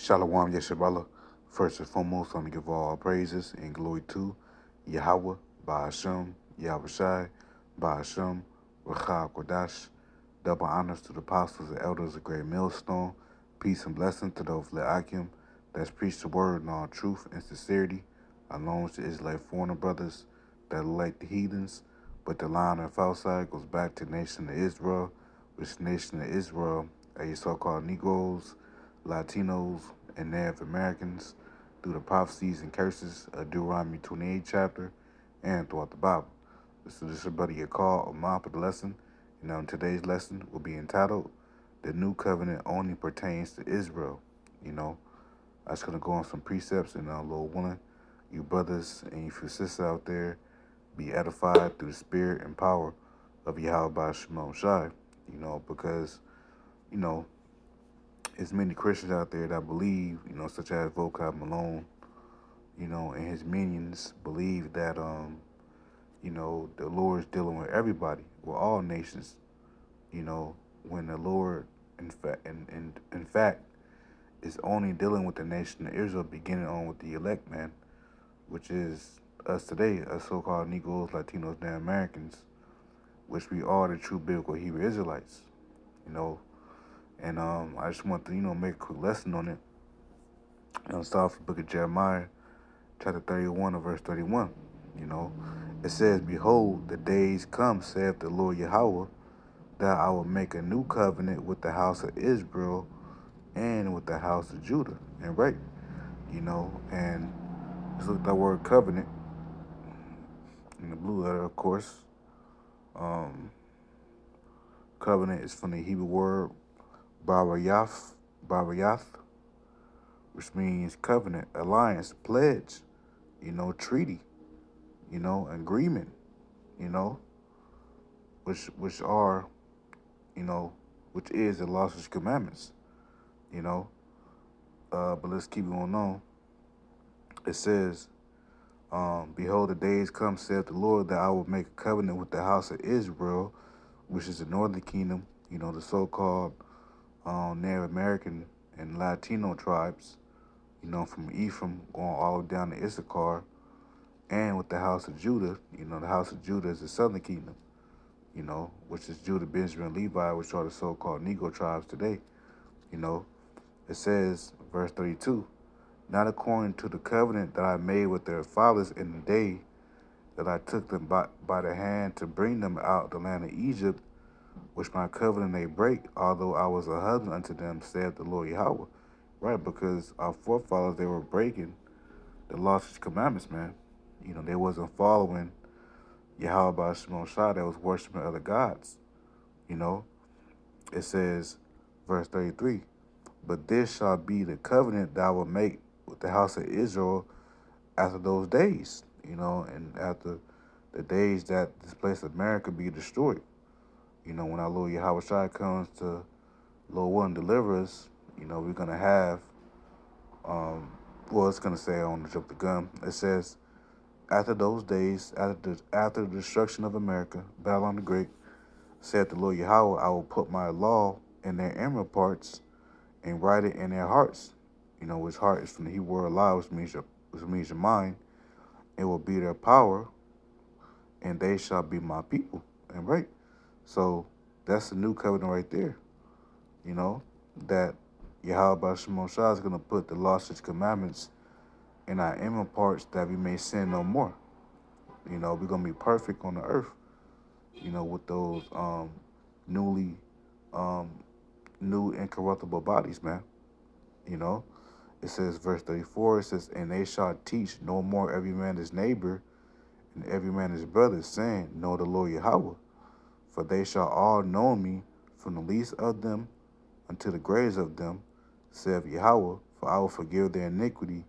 Shalom Yeshabala. First and foremost, I'm going to give all praises and glory to Yahweh, Ba'ashem, Yahushai, Ba'ashem, Rachah Kodash. Double honors to the apostles and elders of Great Millstone. Peace and blessing to those Le'akim that's preached the word in all truth and sincerity, along with the Israelite foreigner brothers that are like the heathens. But the line of outside goes back to the nation of Israel, which the nation of Israel are your so-called Negroes, Latinos, and Native Americans through the prophecies and curses of Deuteronomy 28 chapter and throughout the Bible. So this is your buddy call a mop of the lesson. Today's lesson will be entitled "The New Covenant Only Pertains to Israel." I'm just gonna go on some precepts and Lord willing, you brothers and you sisters out there be edified through the spirit and power of Yahweh Shemel Shai. Because you know there's many Christians out there that believe, such as Vocab Malone, and his minions believe that, the Lord is dealing with everybody, with all nations, when the Lord, in fact, is only dealing with the nation of Israel, beginning on with the elect man, which is us today, us so-called Negroes, Latinos, and Americans, which we are the true biblical Hebrew Israelites, you know. And I just want to, make a quick lesson on it. Start from the book of Jeremiah, chapter 31 and verse 31. It says, "Behold, the days come, saith the Lord Yahweh, that I will make a new covenant with the house of Israel and with the house of Judah." And and let's look at that word covenant in the blue letter, of course. Covenant is from the Hebrew word barayath, which means covenant, alliance, pledge, treaty, agreement, you know, which are, which is the laws and commandments, you know. But let's keep going on. It says, "Behold, the days come, saith the Lord, that I will make a covenant with the house of Israel," which is the northern kingdom, the so-called Native American and Latino tribes, from Ephraim going all the way down to Issachar, and with the house of Judah. The house of Judah is the southern kingdom, which is Judah, Benjamin, and Levi, which are the so-called Negro tribes today. It says, verse 32, "Not according to the covenant that I made with their fathers in the day that I took them by the hand to bring them out of the land of Egypt, which my covenant they break, although I was a husband unto them, saith the Lord Yahweh." Right, because our forefathers, they were breaking the laws and commandments, man. They wasn't following Yahweh by Shemon Shah, that was worshiping other gods. It says, verse 33, "But this shall be the covenant that I will make with the house of Israel after those days," and after the days that this place of America be destroyed. When our Lord Yahweh Shai comes to Lord one deliver us, we're gonna have it's gonna say, I don't want to jump the gun. It says, "After those days, after the destruction of America, Babylon the Great, said the Lord Yahweh, I will put my law in their inward parts and write it in their hearts." Which heart is from the Hebrew word law, which means your mind. "It will be their power, and they shall be my people." And right. So that's the new covenant right there. That Yahweh Shemon Shah is going to put the law, such commandments in our inward parts, that we may sin no more. We're going to be perfect on the earth, with those newly, new incorruptible bodies, man. It says, verse 34, it says, "And they shall teach no more every man his neighbor and every man his brother, saying, Know the Lord Yahweh. For they shall all know me, from the least of them unto the greatest of them, saith Yahweh, for I will forgive their iniquity,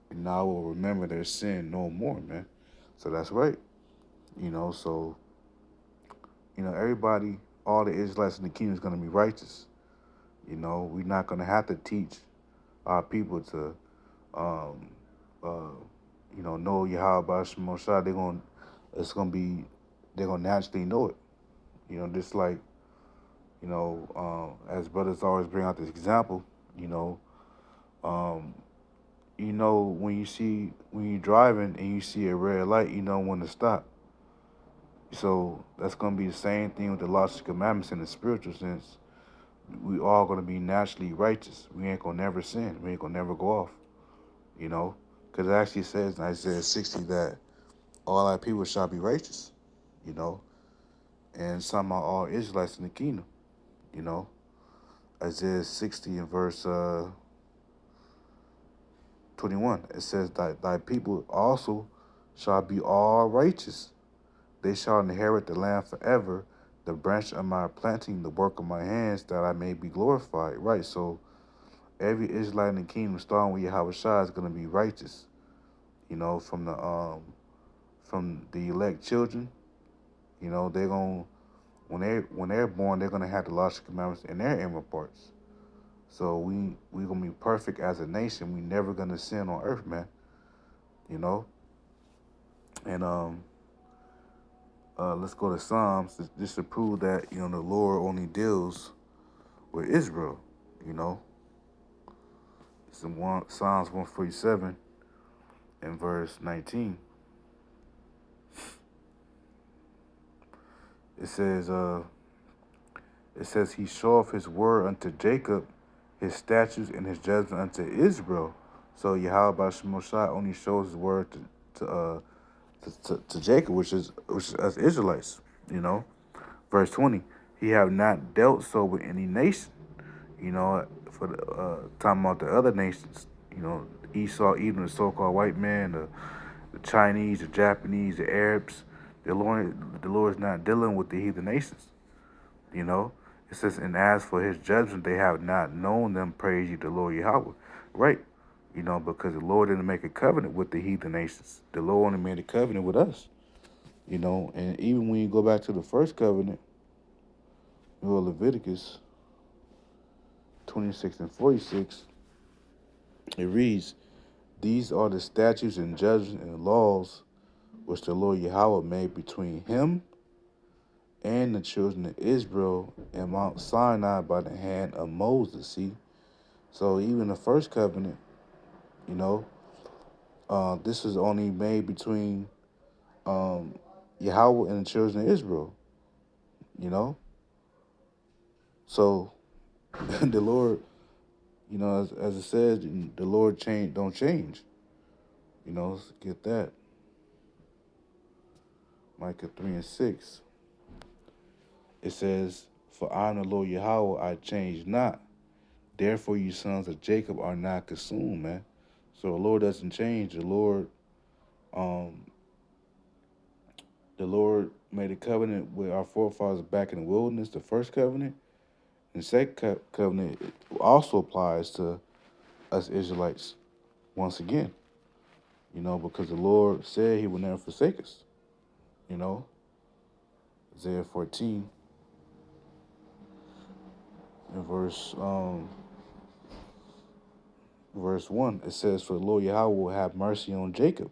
and I will remember their sin no more," man. So that's right. So, everybody, all the Israelites in the kingdom is going to be righteous. We're not going to have to teach our people to, um, uh, know Yahweh by Shemon Shah. They're going to naturally know it. Just like, as brothers always bring out this example, Um, when you're driving and you see a red light, you know when to stop. So that's gonna be the same thing with the laws and commandments in the spiritual sense. We all gonna be naturally righteous. We ain't gonna never sin. We ain't gonna never go off. You know, because it actually says in Isaiah 60 that all our people shall be righteous. You know, and some are all Israelites in the kingdom. You know, Isaiah 60 and verse 21. It says that thy people also shall be all righteous. They shall inherit the land forever, the branch of my planting, the work of my hands, that I may be glorified. Right. So every Israelite in the kingdom, starting with Yahweh Shai, is going to be righteous. You know, from the elect children. You know, they're going when they're born, they're gonna have the laws and commandments in their inward parts. So we gonna be perfect as a nation. We never gonna sin on earth, man. You know, and let's go to Psalms just to prove that the Lord only deals with Israel. You know, it's in Psalms 147 and verse 19. It says he showeth his word unto Jacob, his statutes and his judgment unto Israel. So Yahweh Shai only shows his word to Jacob, which is us Israelites. You know, verse 20. He have not dealt so with any nation. You know, for the talking about the other nations. You know, Esau, even the so-called white man, the Chinese, the Japanese, the Arabs. The Lord is not dealing with the heathen nations. You know, it says, and as for his judgment, they have not known them. Praise ye the Lord Yahweh. Right. You know, because the Lord didn't make a covenant with the heathen nations. The Lord only made a covenant with us. You know, and even when you go back to the first covenant, Leviticus 26 and 46, it reads, these are the statutes and judgments and laws which the Lord Yahweh made between him and the children of Israel and Mount Sinai by the hand of Moses. See? So even the first covenant, you know, this was only made between um, Yahweh and the children of Israel, you know? So the Lord, as it says, the Lord don't change. You know, let's get that. Micah 3 and 6. It says, for I am the Lord Yahweh, I change not. Therefore you sons of Jacob are not consumed, man. So the Lord doesn't change. Um, the Lord made a covenant with our forefathers back in the wilderness, the first covenant. And the second covenant also applies to us Israelites once again, because the Lord said he would never forsake us, you know. Isaiah 14 and verse 1, it says, for the Lord Yahweh will have mercy on Jacob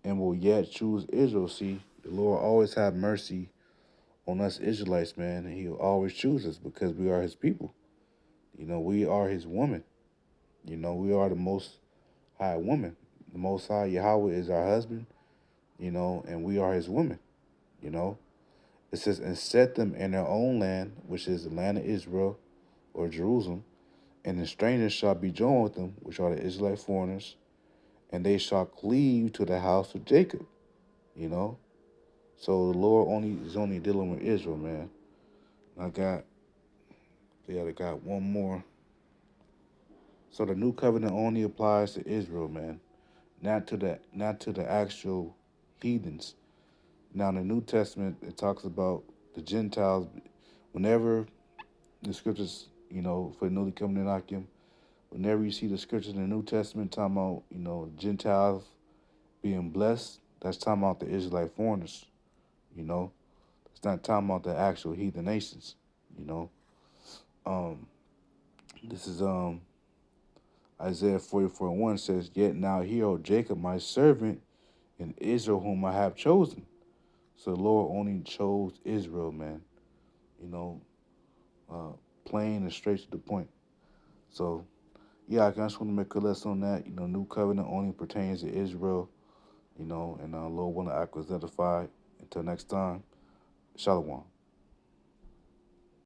and will yet choose Israel. See, the Lord always have mercy on us Israelites, man, and he'll always choose us because we are his people. We are his woman. We are the most high woman. The most high Yahweh is our husband, and we are his women, you know. It says, and set them in their own land, which is the land of Israel or Jerusalem, and the strangers shall be joined with them, which are the Israelite foreigners, and they shall cleave to the house of Jacob, you know. So the Lord is only dealing with Israel, man. I got one more. So the new covenant only applies to Israel, man, not to the actual heathens. Now in the New Testament, it talks about the Gentiles. Whenever the scriptures, for the newly coming in Akim, whenever you see the scriptures in the New Testament talking about, Gentiles being blessed, that's talking about the Israelite foreigners, you know. It's not talking about the actual heathen nations, you know. Um, this is Isaiah 44 and 1 says, yet now hear, O Jacob, my servant, and Israel whom I have chosen. So the Lord only chose Israel, man. You know, plain and straight to the point. So yeah, I just want to make a lesson on that. New covenant only pertains to Israel. And Lord willing, I was edified. Until next time, Shalom.